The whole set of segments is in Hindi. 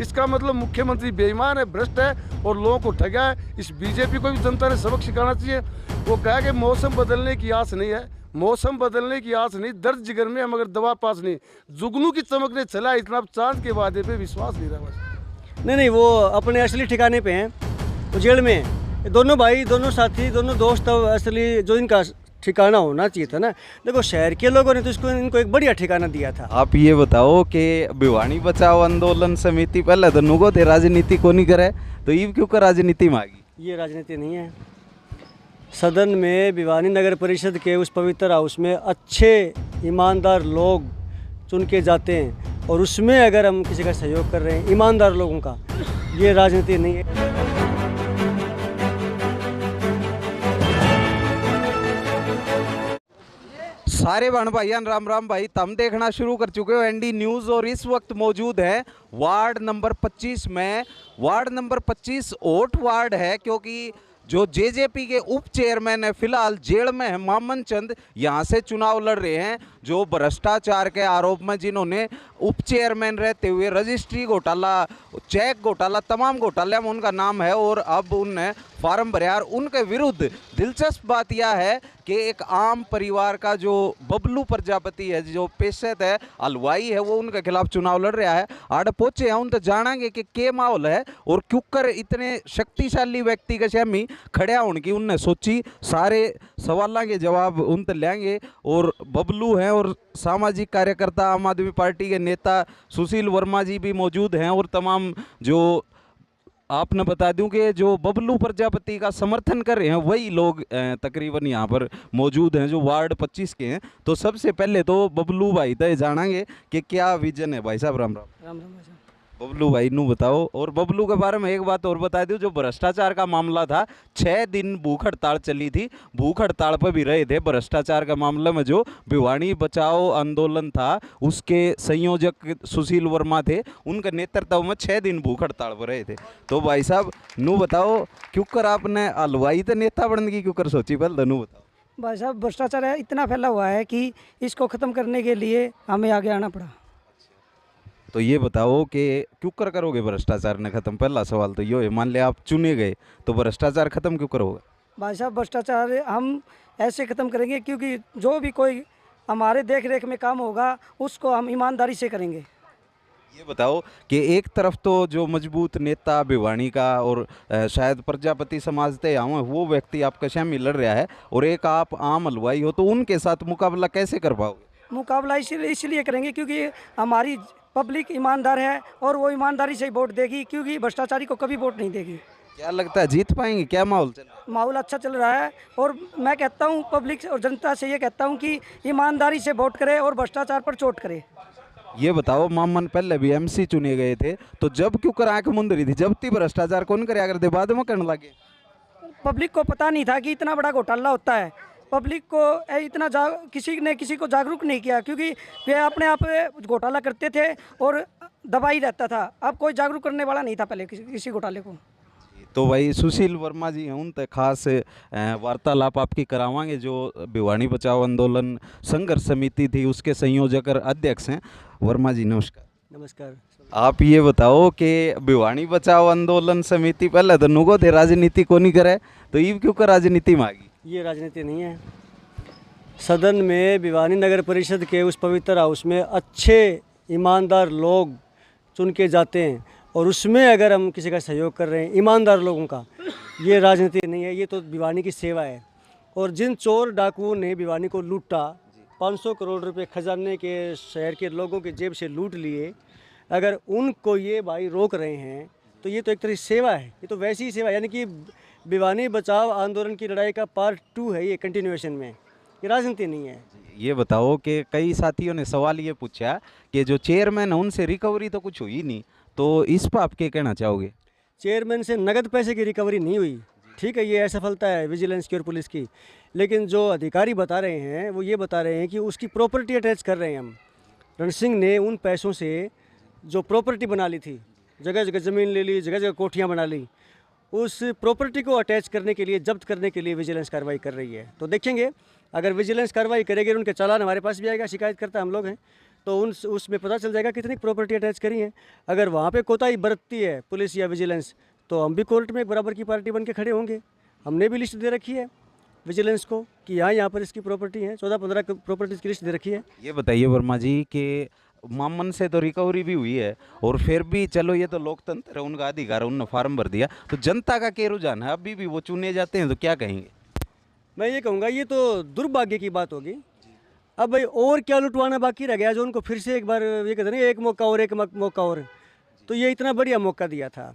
इसका मतलब मुख्यमंत्री बेईमान है, भ्रष्ट है और लोगों को ठगा है। इस बीजेपी को भी जनता ने सबक सिखाना चाहिए। वो कहा कि मौसम बदलने की आस नहीं है, मौसम बदलने की आस नहीं, दर्द जिगर में मगर दवा पास नहीं, जुगनू की चमक ने चला इतना, चांद के वादे पे विश्वास नहीं रहा बस। नहीं, वो अपने असली ठिकाने पे हैं, वो जेल में हैं। दोनों भाई, दोनों साथी, दोनों दोस्त, अब असली जो इनका ठिकाना होना चाहिए था ना। देखो, शहर के लोगों ने तो इनको एक बढ़िया ठिकाना दिया था। आप ये बताओ कि भिवानी बचाओ आंदोलन समिति पहले तो नुगो थे राजनीति को नहीं करे, तो ये क्यों कर राजनीति में आ गई? ये राजनीति नहीं है। सदन में भिवानी नगर परिषद के उस पवित्र हाउस में अच्छे ईमानदार लोग चुन के जाते हैं, और उसमें अगर हम किसी का सहयोग कर रहे हैं ईमानदार लोगों का, ये राजनीति नहीं है। सारे बहन भाईयान राम राम भाई, तुम देखना शुरू कर चुके हो एनडी न्यूज़ और इस वक्त मौजूद है वार्ड नंबर 25 में। वार्ड नंबर 25 ओट वार्ड है, क्योंकि जो जेजेपी के उप चेयरमैन है फिलहाल जेल में है, मामन चंद, यहाँ से चुनाव लड़ रहे हैं। जो भ्रष्टाचार के आरोप में जिन्होंने उप चेयरमैन रहते हुए रजिस्ट्री घोटाला, चेक घोटाला, तमाम घोटाले में उनका नाम है, और अब उनने फार्म भरा। और उनके विरुद्ध दिलचस्प बात यह है कि एक आम परिवार का जो बबलू प्रजापति है, जो पेशेत है, हलवाई है, वो उनके खिलाफ चुनाव लड़ रहा है। आड़ पहुंचे हैं उन तो जानेंगे कि क्या माहौल है और क्यों कर इतने शक्तिशाली व्यक्ति के सामने खड़े होने की उनने सोची। सारे सवालों के जवाब उन तो लेंगे। और बबलू हैं और सामाजिक कार्यकर्ता आम आदमी पार्टी के नेता सुशील वर्मा जी भी मौजूद हैं, और तमाम जो आपने बता दूं कि जो बबलू प्रजापति का समर्थन कर रहे हैं वही लोग तकरीबन यहाँ पर मौजूद हैं जो वार्ड 25 के हैं। तो सबसे पहले तो बबलू भाई तो जानेंगे कि क्या विजन है। भाई साहब राम राम। राम राम भाई साहब। बबलू भाई नू बताओ। और बबलू के बारे में एक बात और बता दूं, जो भ्रष्टाचार का मामला था, 6 दिन भूख हड़ताल चली थी, भूख हड़ताल पर भी रहे थे भ्रष्टाचार के मामले में। जो भिवानी बचाओ आंदोलन था उसके संयोजक सुशील वर्मा थे, उनके नेतृत्व में 6 दिन भूख हड़ताल पर रहे थे। तो भाई साहब नू बताओ, क्यों कर आपने हलवाई तो नेता बनने की क्यों कर सोची, पहले तो नू बताओ। भाई साहब, भ्रष्टाचार इतना फैला हुआ है कि इसको ख़त्म करने के लिए हमें आगे आना पड़ा। तो ये बताओ कि क्यों कर करोगे भ्रष्टाचार ने खत्म? पहला सवाल तो ये है, मान लिया आप चुने गए तो भ्रष्टाचार खत्म क्यों करोगे? भाई साहब, भ्रष्टाचार हम ऐसे ख़त्म करेंगे क्योंकि जो भी कोई हमारे देख रेख में काम होगा उसको हम ईमानदारी से करेंगे। ये बताओ कि एक तरफ तो जो मजबूत नेता भिवानी का और शायद प्रजापति समाज से आऊँ वो व्यक्ति आपका शामिल लड़ रहा है, और एक आप आम हलवाई हो, तो उनके साथ मुकाबला कैसे कर पाओगे? मुकाबला इसलिए करेंगे क्योंकि हमारी पब्लिक ईमानदार है और वो ईमानदारी से ही वोट देगी, क्योंकि भ्रष्टाचारी को कभी वोट नहीं देगी। क्या लगता है जीत पाएंगे? क्या माहौल चल रहा है? माहौल अच्छा चल रहा है, और मैं कहता हूँ पब्लिक और जनता से ये कहता हूँ कि ईमानदारी से वोट करे और भ्रष्टाचार पर चोट करे। ये बताओ, मामन पहले भी एमसी चुने गए थे, तो जब क्यों कर आंख मुंदरी थी? जब थी भ्रष्टाचार कौन करे अगर दे बाद में करने लगे? पब्लिक को पता नहीं था कि इतना बड़ा घोटाला होता है। पब्लिक को इतना किसी ने किसी को जागरूक नहीं किया, क्योंकि वे अपने आप घोटाला करते थे और दबाई रहता था। अब कोई जागरूक करने वाला नहीं था पहले किसी घोटाले को। तो भाई सुशील वर्मा जी हैं, उन तक खास वार्तालाप आपकी करावांगे, जो भिवानी बचाओ आंदोलन संघर्ष समिति थी उसके संयोजक और अध्यक्ष हैं। वर्मा जी नमस्कार। नमस्कार। आप ये बताओ कि भिवानी बचाओ आंदोलन समिति पहले तो नुगो थे राजनीति को नहीं करे, तो ये क्यों कर राजनीति में आ गई? ये राजनीति नहीं है। सदन में भिवानी नगर परिषद के उस पवित्र हाउस में अच्छे ईमानदार लोग चुन के जाते हैं, और उसमें अगर हम किसी का सहयोग कर रहे हैं ईमानदार लोगों का, ये राजनीति नहीं है, ये तो भिवानी की सेवा है। और जिन चोर डाकुओं ने भिवानी को लूटा, 500 करोड़ रुपए खजाने के शहर के लोगों के जेब से लूट लिए, अगर उनको ये भाई रोक रहे हैं तो ये तो एक तरह की सेवा है। ये तो वैसी ही सेवा, यानी कि भिवानी बचाओ आंदोलन की लड़ाई का पार्ट 2 है ये, कंटिन्यूएशन में। ये राजनीति नहीं है। ये बताओ कि कई साथियों ने सवाल ये पूछा कि जो चेयरमैन है उनसे रिकवरी तो कुछ हुई नहीं, तो इस पर आप क्या कहना चाहोगे? चेयरमैन से नगद पैसे की रिकवरी नहीं हुई, ठीक है, ये असफलता है विजिलेंस की और पुलिस की। लेकिन जो अधिकारी बता रहे हैं वो ये बता रहे हैं कि उसकी प्रॉपर्टी अटैच कर रहे हैं हम। रण सिंह ने उन पैसों से जो प्रॉपर्टी बना ली थी, जगह जगह ज़मीन ले ली, जगह जगह कोठियाँ बना ली, उस प्रॉपर्टी को अटैच करने के लिए, जब्त करने के लिए विजिलेंस कार्रवाई कर रही है। तो देखेंगे, अगर विजिलेंस कार्रवाई करेगी, उनके चालान हमारे पास भी आएगा, शिकायत करता हम लोग हैं, तो उसमें पता चल जाएगा कितनी प्रॉपर्टी अटैच करी है। अगर वहाँ पे कोताही बरतती है पुलिस या विजिलेंस, तो हम भी कोर्ट में एक बराबर की पार्टी बन के खड़े होंगे। हमने भी लिस्ट दे रखी है विजिलेंस को कि यहाँ पर इसकी प्रॉपर्टी है, 14-15 प्रॉपर्टीज़ की लिस्ट दे रखी है। ये बताइए वर्मा जी कि मामन से तो रिकवरी भी हुई है और फिर भी चलो ये तो लोकतंत्र है, उनका अधिकार है, उन्होंने फार्म भर दिया, तो जनता का क्या रुझान है? अभी भी वो चुने जाते हैं तो क्या कहेंगे? मैं ये कहूँगा ये तो दुर्भाग्य की बात होगी। अब भाई और क्या लुटवाना बाकी रह गया जो उनको फिर से एक बार ये कहते हैं एक मौका और एक मौका और। तो ये इतना बढ़िया मौका दिया था,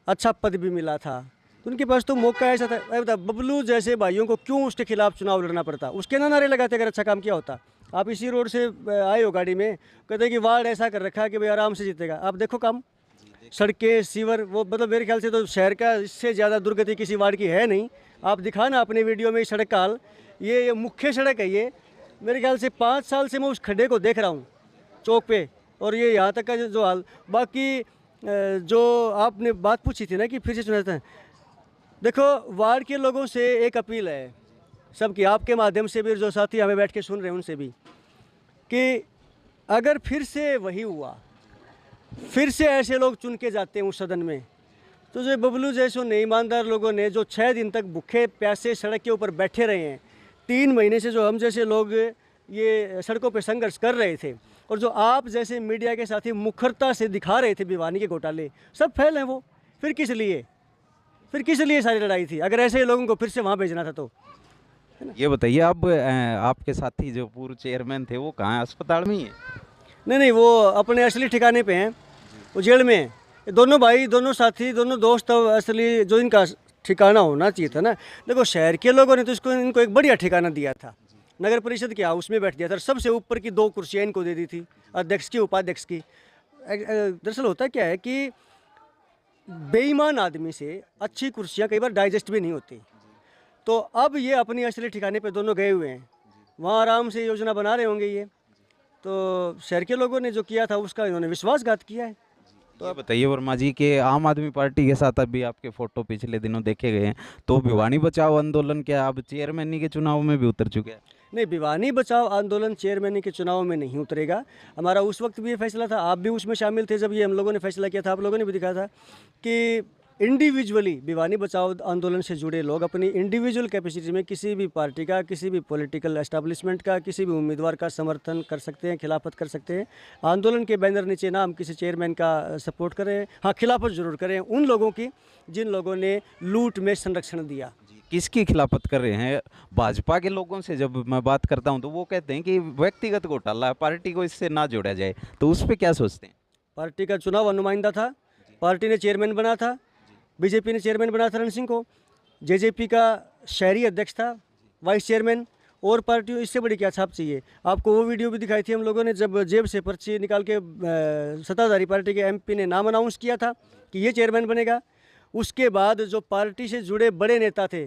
अच्छा पद भी मिला था, तो उनके पास तो मौका ऐसा था। अरे बता, बबलू जैसे भाइयों को क्यों उसके खिलाफ चुनाव लड़ना पड़ता? उसके ना नारे लगाते अगर अच्छा काम किया होता। आप इसी रोड से आए हो गाड़ी में, कहते हैं कि वार्ड ऐसा कर रखा है कि भाई आराम से जीतेगा। आप देखो काम, सड़कें, सीवर, वो मतलब मेरे ख्याल से तो शहर का इससे ज़्यादा दुर्गति किसी वार्ड की है नहीं। आप दिखाना अपने वीडियो में सड़क का हाल, ये मुख्य सड़क है। ये मेरे ख्याल से 5 साल से मैं उस खड्डे को देख रहा हूँ चौक पे, और ये यहाँ तक का जो हाल। बाकी जो आपने बात पूछी थी ना कि फिर से चुनाते हैं, देखो वार्ड के लोगों से एक अपील है सबकी, आपके माध्यम से भी, जो साथी हमें बैठ के सुन रहे हैं उनसे भी, कि अगर फिर से वही हुआ, फिर से ऐसे लोग चुन के जाते हैं उस सदन में, तो जो बबलू जैसे ईमानदार लोगों ने जो 6 दिन तक भूखे प्यासे सड़क के ऊपर बैठे रहे हैं, 3 महीने से जो हम जैसे लोग ये सड़कों पे संघर्ष कर रहे थे, और जो आप जैसे मीडिया के साथी मुखरता से दिखा रहे थे भिवानी के घोटाले, सब फेल हैं वो। फिर किस लिए सारी लड़ाई थी अगर ऐसे लोगों को फिर से वहाँ भेजना था तो? ये बताइए अब आपके साथी जो पूर्व चेयरमैन थे वो कहाँ हैं? अस्पताल में ही है? नहीं, वो अपने असली ठिकाने पे हैं, वो जेल में हैं। दोनों भाई, दोनों साथी, दोनों दोस्त, अब असली जो इनका ठिकाना होना चाहिए था ना। देखो शहर के लोगों ने तो इनको एक बढ़िया ठिकाना दिया था, नगर परिषद के हाउस में बैठ दिया था, सबसे ऊपर की 2 कुर्सियाँ इनको दे दी थी, अध्यक्ष की, उपाध्यक्ष की। दरअसल होता क्या है कि बेईमान आदमी से अच्छी कुर्सियाँ कई बार डाइजेस्ट भी नहीं होती। तो अब ये अपनी असली ठिकाने पे दोनों गए हुए हैं, वहाँ आराम से योजना बना रहे होंगे ये। तो शहर के लोगों ने जो किया था उसका इन्होंने विश्वासघात किया है। तो ये बताइए वर्मा जी कि आम आदमी पार्टी के साथ अभी आपके फोटो पिछले दिनों देखे गए हैं, तो भिवानी बचाओ आंदोलन क्या अब चेयरमैनी के चुनाव में भी उतर चुके हैं? नहीं, भिवानी बचाओ आंदोलन चेयरमैनी के चुनाव में नहीं उतरेगा। हमारा उस वक्त भी ये फैसला था, आप भी उसमें शामिल थे जब ये हम लोगों ने फैसला किया था, आप लोगों ने भी दिखा था कि इंडिविजुअली भिवानी बचाओ आंदोलन से जुड़े लोग अपनी इंडिविजुअल कैपेसिटी में किसी भी पार्टी का, किसी भी पॉलिटिकल एस्टैब्लिशमेंट का, किसी भी उम्मीदवार का समर्थन कर सकते हैं, खिलाफत कर सकते हैं। आंदोलन के बैनर नीचे ना हम किसी चेयरमैन का सपोर्ट करें, हाँ खिलाफत जरूर करें उन लोगों की जिन लोगों ने लूट में संरक्षण दिया। किसकी खिलाफत कर रहे हैं? भाजपा के लोगों से जब मैं बात करता हूं तो वो कहते हैं कि व्यक्तिगत घोटाला है, पार्टी को इससे ना जोड़ा जाए, तो उस पर क्या सोचते हैं? पार्टी का चुनाव अनुमाइंदा था, पार्टी ने चेयरमैन बना था, बीजेपी ने चेयरमैन बनाया था रण सिंह को, जेजेपी का शहरी अध्यक्ष था, वाइस चेयरमैन, और पार्टियों इससे बड़ी क्या छाप चाहिए? आपको वो वीडियो भी दिखाई थी हम लोगों ने जब जेब से पर्ची निकाल के सत्ताधारी पार्टी के एमपी ने नाम अनाउंस किया था कि ये चेयरमैन बनेगा। उसके बाद जो पार्टी से जुड़े बड़े नेता थे,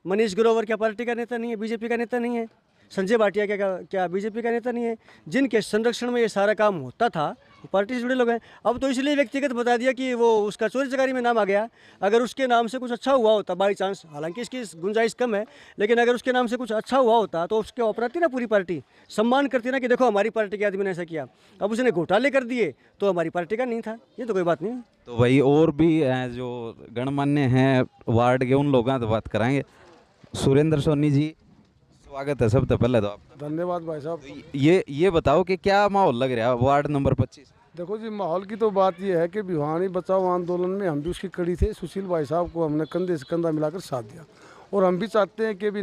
मनीष ग्रोवर क्या पार्टी का नेता नहीं है, बीजेपी का नेता नहीं है? संजय भाटिया क्या बीजेपी का नेता नहीं है? जिनके संरक्षण में ये सारा काम होता था वो पार्टी से जुड़े लोग हैं। अब तो इसलिए व्यक्तिगत बता दिया कि वो उसका चोरी चकारी में नाम आ गया। अगर उसके नाम से कुछ अच्छा हुआ होता बाई चांस, हालांकि इसकी गुंजाइश कम है, लेकिन अगर उसके नाम से कुछ अच्छा हुआ होता तो उसके अपराधी ना पूरी पार्टी सम्मान करती ना कि देखो हमारी पार्टी के आदमी ने ऐसा किया। अब उसने घोटाले कर दिए तो हमारी पार्टी का नहीं था, ये तो कोई बात नहीं है। तो भाई और भी जो गणमान्य हैं वार्ड के, उन लोगों से बात कराएंगे। सुरेंद्र सोनी जी, स्वागत है सबसे पहले तो आपका। धन्यवाद भाई साहब। तो ये बताओ कि क्या माहौल लग रहा है वार्ड नंबर 25? देखो जी, माहौल की तो बात यह है कि भिवानी बचाओ आंदोलन में हम भी उसकी कड़ी थे। सुशील भाई साहब को हमने कंधे से कंधा मिलाकर साथ दिया, और हम भी चाहते हैं कि भी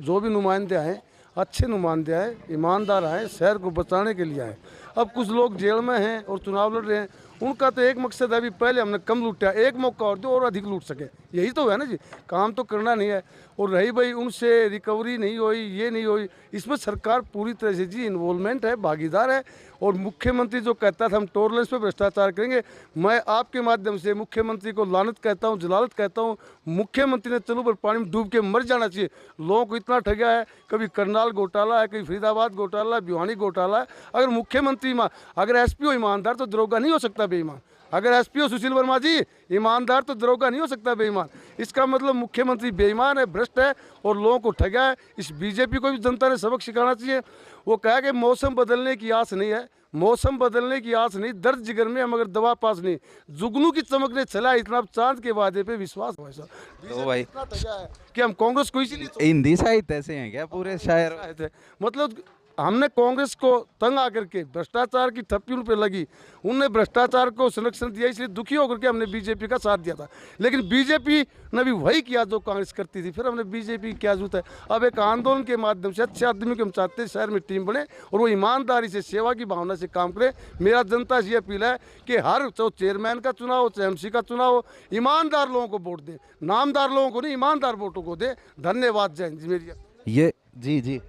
जो भी नुमाइंदे आए अच्छे नुमाइंदे आए, ईमानदार आए, शहर को बचाने के लिए आए। अब कुछ लोग जेल में हैं और चुनाव लड़ रहे हैं, उनका तो एक मकसद है अभी पहले हमने कम लूटा, एक मौका और दो और अधिक लूट सके, यही तो है ना जी। काम तो करना नहीं है। और रही भाई उनसे रिकवरी नहीं हुई, ये नहीं हुई, इसमें सरकार पूरी तरह से जी इन्वॉल्वमेंट है, भागीदार है। और मुख्यमंत्री जो कहता था हम टॉलरेंस पे भ्रष्टाचार करेंगे, मैं आपके माध्यम से मुख्यमंत्री को लानत कहता हूँ, जलालत कहता हूँ। मुख्यमंत्री ने चलो पर पानी में डूब के मर जाना चाहिए। लोगों को इतना ठगा है, कभी करनाल घोटाला है, कभी फरीदाबाद घोटाला है, भिवानी घोटाला है। अगर मुख्यमंत्री अगर एसपी हो ईमानदार तो दरोगा नहीं हो सकता बेईमान। अगर एसपी हो सुशील वर्मा जी ईमानदार तो दरोगा नहीं हो सकता बेईमान। इसका मतलब मुख्यमंत्री बेईमान है, भ्रष्ट है और लोगों को ठगा है। इस बीजेपी को भी जनता ने सबक सिखाना चाहिए। वो कहा कि मौसम बदलने की आस नहीं है, मौसम बदलने की आस नहीं, दर्द जिगर में मगर दवा पास नहीं, जुगनू की चमक ने चला इतना, अब चांद के वादे पे विश्वास हो ऐसा। तो भाई इतना ठगा है कि हम कांग्रेस को इसीलिए हिंदी साहित्य ऐसे हैं क्या पूरे शायर? आए थे। मतलब हमने कांग्रेस को तंग आकर के भ्रष्टाचार की थप्पी उन पे लगी, उनने भ्रष्टाचार को संरक्षण दिया, इसलिए दुखी होकर के हमने बीजेपी का साथ दिया था। लेकिन बीजेपी ने भी वही किया जो कांग्रेस करती थी, फिर हमने बीजेपी की क्या जरूरत है। अब एक आंदोलन के माध्यम से अच्छे आदमी को हम चाहते हैं शहर में टीम बने और वो ईमानदारी से सेवा की भावना से काम करे। मेरा जनता से ये अपील है कि हर चाहे चेयरमैन का चुनाव हो चाहे एमसी का चुनाव हो, ईमानदार लोगों को वोट दें, नामदार लोगों को नहीं, ईमानदार वोटों को दें। धन्यवाद, जय हिंद जी। मेरी ये जी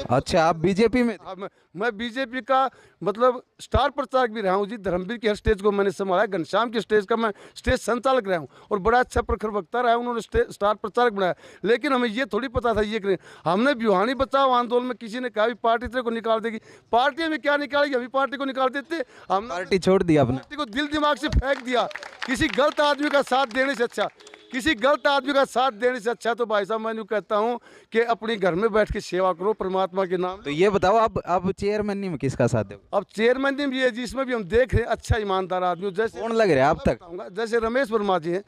अच्छा, आप बीजेपी में? हाँ, मैं बीजेपी का मतलब स्टार प्रचारक भी रहा हूँ जी। धर्मवीर की हर स्टेज को मैंने संभाला है, घनश्याम की स्टेज का मैं स्टेज संचालक रहा हूँ और बड़ा अच्छा प्रखर वक्ता रहा, उन्होंने स्टार प्रचारक बनाया। लेकिन हमें ये थोड़ी पता था ये करें। हमने भिवानी बचाओ आंदोलन में किसी ने कहा भी पार्टी तेरे को निकाल देगी, पार्टी में क्या निकालेगी, अभी पार्टी को निकाल देते। हम पार्टी छोड़ दी आपने? पार्टी को दिल दिमाग से फेंक दिया। किसी गलत आदमी का साथ देने से अच्छा, किसी गलत आदमी का साथ देने से अच्छा तो भाई साहब मैं यूँ कहता हूँ कि अपने घर में बैठ के सेवा करो परमात्मा के नाम। तो ये बताओ अब चेयरमैन में किसका साथ दो? अब चेयरमैन भी है जिसमें भी हम देख रहे हैं अच्छा ईमानदार आदमी, जैसे कौन लग रहा है आप तक? बताऊंगा, जैसे रमेश वर्मा जी हैं,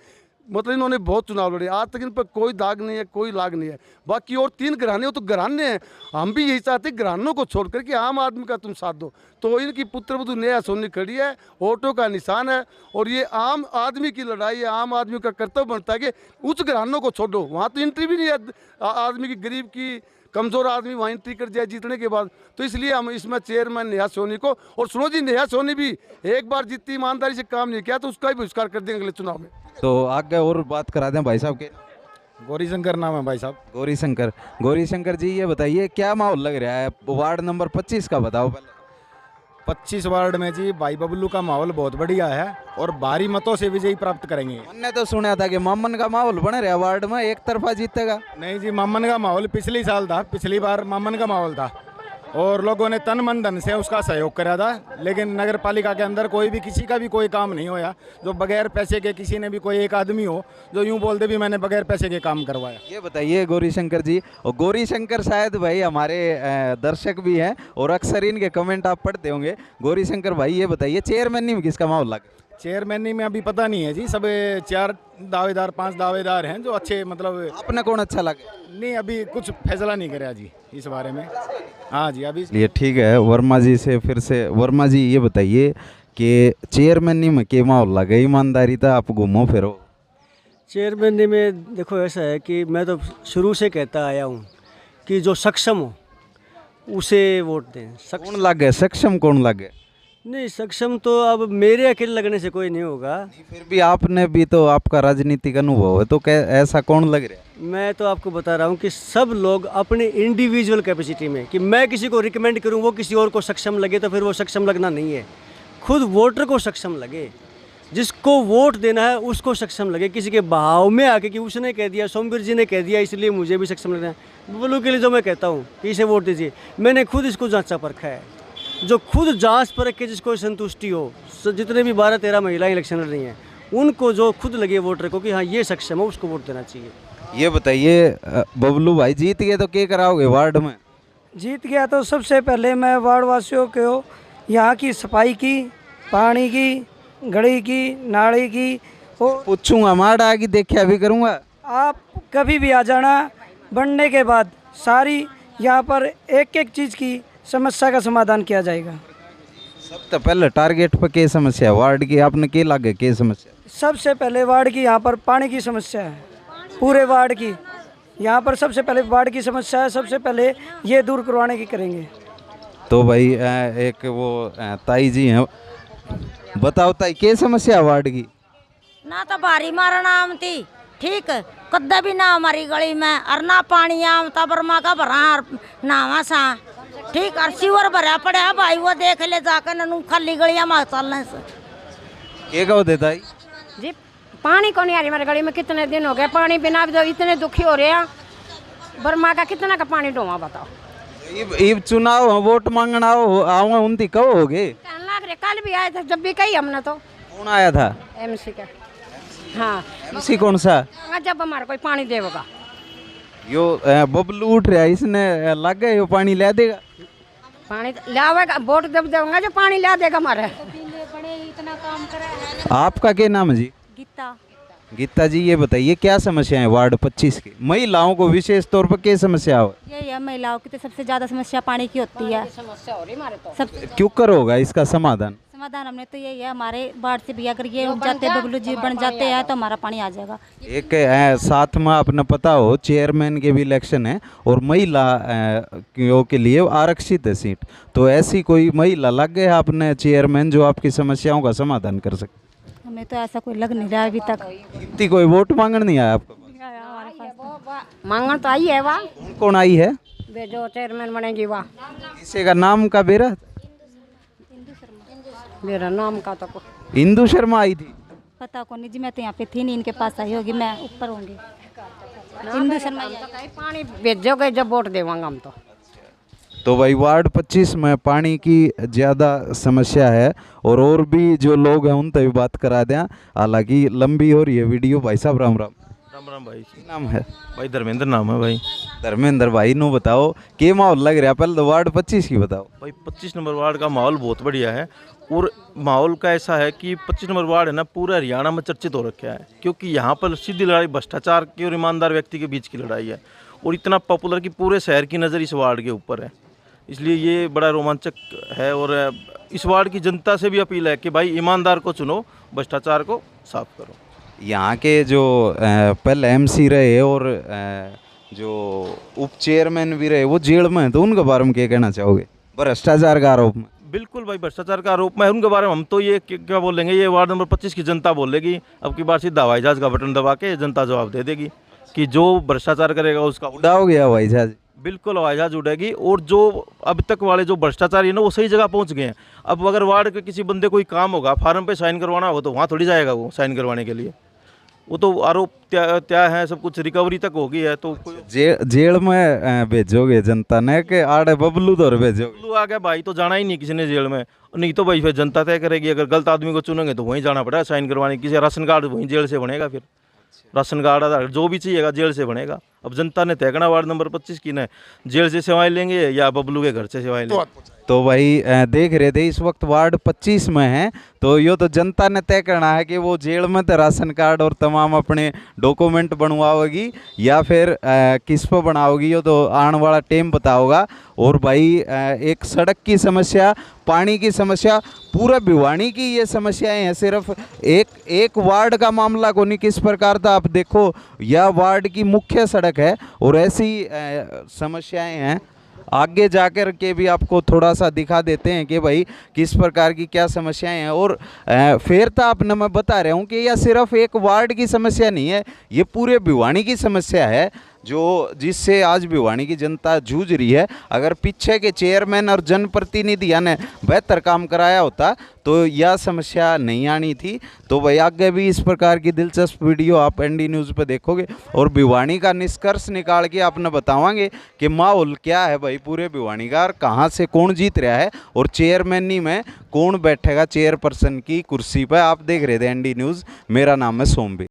मतलब इन्होंने बहुत चुनाव लड़े, आज तक इन पर कोई दाग नहीं है, कोई लाग नहीं है। बाकी और 3 घराने हो तो घराने हैं, हम भी यही चाहते हैं घरानों को छोड़ करके आम आदमी का तुम साथ दो। तो इनकी पुत्रवधू नेहा सोनी खड़ी है, ऑटो का निशान है और ये आम आदमी की लड़ाई है। आम आदमी का कर्तव्य बनता है कि उस घरानों को छोड़ो, वहाँ तो एंट्री भी नहीं है आदमी की, गरीब की, कमज़ोर आदमी वहाँ एंट्री कर जाए जीतने के बाद। तो इसलिए हम इसमें चेयरमैन नेहा सोनी को, और सुनो जी नेहा सोनी भी एक बार जितनी ईमानदारी से काम नहीं किया तो उसका भी बहिष्कार कर देंगे अगले चुनाव में। तो आगे और बात करा दें भाई साहब के। गौरी शंकर नाम है भाई साहब। गौरी शंकर जी, ये बताइए क्या माहौल लग रहा है वार्ड नंबर 25 का? बताओ पहले। 25 वार्ड में जी भाई बबलू का माहौल बहुत बढ़िया है और भारी मतों से विजयी प्राप्त करेंगे। मैंने तो सुना था कि मामन का माहौल बन रहा वार्ड में, एक तरफा जीतेगा। नहीं जी, मामन का माहौल पिछली साल था, पिछली बार मामन का माहौल था और लोगों ने तन मन धन से उसका सहयोग करा था। लेकिन नगर पालिका के अंदर कोई भी किसी का भी कोई काम नहीं होया जो बगैर पैसे के, किसी ने भी कोई एक आदमी हो जो यूं बोल दे भी मैंने बगैर पैसे के काम करवाया। ये बताइए गौरी शंकर जी, और गौरी शंकर शायद भाई हमारे दर्शक भी हैं और अक्सर इनके कमेंट आप पढ़ते होंगे। गौरी शंकर भाई ये बताइए चेयरमैन में किसका माहौल लगा? चेयरमैन में अभी पता नहीं है जी, सब 4 दावेदार 5 दावेदार हैं जो अच्छे, मतलब आपने कौन अच्छा लगे? नहीं अभी कुछ फैसला नहीं कराया जी इस बारे में। हाँ जी अभी ये ठीक है। वर्मा जी से फिर से, वर्मा जी ये बताइए कि चेयरमैन में के माहौल लगा? ईमानदारी था, आप घूमो फिरो। चेयरमैन में देखो ऐसा है कि मैं तो शुरू से कहता आया हूँ कि जो सक्षम हो उसे वोट दें। कौन लगे सक्षम, कौन लगे? नहीं, सक्षम तो अब मेरे अकेले लगने से कोई नहीं होगा। फिर भी आपने भी तो, आपका राजनीतिक अनुभव है, तो क्या ऐसा कौन लग रहा है? मैं तो आपको बता रहा हूँ कि सब लोग अपने इंडिविजुअल कैपेसिटी में, कि मैं किसी को रिकमेंड करूँ वो किसी और को सक्षम लगे तो फिर वो सक्षम लगना नहीं है। खुद वोटर को सक्षम लगे, जिसको वोट देना है उसको सक्षम लगे। किसी के बहाव में आके कि उसने कह दिया, सोमवीर जी ने कह दिया इसलिए मुझे भी सक्षम लगना है। बबलू के लिए जो मैं कहता हूँ कि इसे वोट दीजिए, मैंने खुद इसको जांचा परखा है। जो खुद जांच परख के जिसको संतुष्टि हो, जितने भी 12-13 महिलाएं इलेक्शन लड़ रही हैं उनको जो खुद लगे वोटर को कि हाँ ये सक्षम है, उसको वोट देना चाहिए। ये बताइए बबलू भाई जीत गए तो क्या कराओगे वार्ड में? जीत गया तो सबसे पहले मैं वार्ड वासियों को यहाँ की सफाई की, पानी की, गली की, नाली की और पूछूंगा, माड़ा की देखा भी करूँगा। आप कभी भी आ जाना। बनने के बाद सारी यहाँ पर एक एक चीज़ की समस्या का समाधान किया जाएगा। सबसे पहले टारगेट पर क्या समस्या वार्ड की, आपने क्या लागे क्या समस्या? सबसे पहले वार्ड की यहाँ पर पानी की समस्या है, पूरे वार्ड की। यहाँ पर सबसे पहले वार्ड की समस्या है, सबसे पहले ये दूर करवाने की करेंगे। तो भाई एक वो ताई जी हैं, बताओ ताई क्या समस्या है वार्ड की? ना तो भारी मारना आम थी, ठीक कद्दा भी ना हमारी गली में, और ना पानी आम तबरमा का भरा नावा सा, ठीक और सीवर भरा पड़ा भाई, वो देख ले जाकर ननू खाली गलियां में चलने से। क्या कहो दे ताई जी? पानी को नहीं आ रही हमारे गली में, कितने दिन हो गए पानी बिना, भी तो इतने दुखी हो रहे हैं। बर्मा का कितना का पानी ढोवा बताओ। ये चुनाव वोट मांगना आओ उनती कब हो गए? कहने लग अरे कल भी आए थे, जब भी कही हमने तो कौन आया था? एमसी का। हाँ, एमसी कौन सा? जब हमारा कोई पानी देगा यो बबलू उठ रहा है, इसने लग गए यो पानी ले देगा। पानी लावेगा, वोट जब देगा जो पानी ला देगा हमारे। आपका क्या नाम है जी? गीता। गीता जी, ये बताइए क्या समस्या है वार्ड 25 की? महिलाओं को विशेष तौर पर क्या समस्या हो? यही है, महिलाओं की तो सबसे ज्यादा समस्या पानी की होती है। समस्या हो रही हमारे तो। सब क्यों कर होगा इसका समाधान? समाधान हमने तो यही है, हमारे वार्ड से भी अगर ये उठ जाते हैं, बबलू जी बन जाते हैं तो हमारा पानी आ जाएगा। एक साथ में अपने पता हो चेयरमैन के भी इलेक्शन है और महिला के लिए आरक्षित है सीट, तो ऐसी कोई महिला लग गए आपने चेयरमैन जो आपकी समस्याओं का समाधान कर सके? हमें तो ऐसा कोई लग नहीं रहा अभी तक। इतनी कोई वोट मांगने नहीं आया आपको? मांगन तो आई है वाह, कौन आई है? वे जो चेयरमैन बनेगी वाह। किसी का नाम का बेरा? मेरा नाम का तो इंदु शर्मा आई थी। पता को नहीं जी, मैं तो यहाँ पे थी नहीं, इनके पास आई होगी, मैं ऊपर होंगी। हिंदू शर्मा ही आई। पानी भेजोगे जब वोट देवांगे हम तो भाई वार्ड 25 में पानी की ज़्यादा समस्या है और भी जो लोग हैं उन तक भी बात करा दें, हालांकि लंबी हो रही है वीडियो। भाई साहब राम राम। राम राम भाई। नाम है? भाई धर्मेंद्र नाम है भाई। धर्मेंद्र भाई नो बताओ के माहौल लग रहा है, पहले तो वार्ड 25 की बताओ। भाई 25 नंबर वार्ड का माहौल बहुत बढ़िया है और माहौल का ऐसा है कि 25 नंबर वार्ड है ना, पूरा हरियाणा में चर्चित हो रखा है, क्योंकि यहाँ पर सीधी लड़ाई भ्रष्टाचार की और ईमानदार व्यक्ति के बीच की लड़ाई है और इतना पॉपुलर कि पूरे शहर की नज़र इस वार्ड के ऊपर है, इसलिए ये बड़ा रोमांचक है। और इस वार्ड की जनता से भी अपील है कि भाई ईमानदार को चुनो, भ्रष्टाचार को साफ करो। यहाँ के जो पहले एमसी रहे और जो उप चेयरमैन भी रहे वो जेल में हैं, तो उनके बारे में क्या कहना चाहोगे भ्रष्टाचार का आरोप में? बिल्कुल भाई, भ्रष्टाचार का आरोप में उनके बारे में हम तो ये क्या बोलेंगे, ये वार्ड नंबर 25 की जनता बोलेगी। अब की बार सीधा हवाई जहाज का बटन दबा के जनता जवाब दे देगी कि जो भ्रष्टाचार करेगा उसका उड़ा हो गया हवाई जहाज। बिल्कुल हवाई जहाज उड़ेगी और जो अब तक वाले जो भ्रष्टाचारी है ना वो सही जगह पहुंच गए हैं। अब अगर वार्ड के किसी बंदे कोई काम होगा, फार्म पे साइन करवाना होगा तो वहाँ थोड़ी जाएगा वो साइन करवाने के लिए, वो तो आरोप क्या है, सब कुछ रिकवरी तक हो गई है। तो जेल में भेजोगे जनता ने कि आड़े बबलू तो भेजोगे? बबलू आ गया भाई तो जाना ही नहीं किसी ने जेल में, नहीं तो भाई फिर जनता तय करेगी। अगर गलत आदमी को चुनेंगे तो वहीं जाना पड़ेगा साइन करवाने। किसी राशन कार्ड वहीं जेल से बनेगा, फिर राशन कार्ड आधार जो भी चाहिएगा जेल से बनेगा। अब जनता ने तय करना वार्ड नंबर 25 की ने जेल से सेवाएं लेंगे या बबलू के घर से सेवाएं लेंगे। तो भाई देख रहे थे इस वक्त वार्ड 25 में हैं, तो यो तो जनता ने तय करना है कि वो जेल में तो राशन कार्ड और तमाम अपने डॉक्यूमेंट बनवाओगी या फिर किस पर बनाओगी, यो तो आने वाला टाइम बताओगा। और भाई एक सड़क की समस्या, पानी की समस्या, पूरा भिवानी की ये समस्याएं हैं, सिर्फ एक वार्ड का मामला को नहीं। किस प्रकार था आप देखो, यह वार्ड की मुख्य सड़क है और ऐसी समस्याएं हैं। आगे जाकर के भी आपको थोड़ा सा दिखा देते हैं कि भाई किस प्रकार की क्या समस्याएं हैं। और फिर तो आपने मैं बता रहा हूँ कि यह सिर्फ एक वार्ड की समस्या नहीं है, ये पूरे भिवानी की समस्या है जो जिससे आज भिवानी की जनता जूझ रही है। अगर पीछे के चेयरमैन और जनप्रतिनिधियों ने बेहतर काम कराया होता तो यह समस्या नहीं आनी थी। तो भाई आगे भी इस प्रकार की दिलचस्प वीडियो आप एनडी न्यूज़ पे देखोगे और भिवानी का निष्कर्ष निकाल के आपने बतावांगे कि माहौल क्या है भाई पूरे भिवानी का, कहाँ से कौन जीत रहा है और चेयरमैनी में कौन बैठेगा चेयरपर्सन की कुर्सी पर। आप देख रहे थे एनडी न्यूज़, मेरा नाम है सोमबी।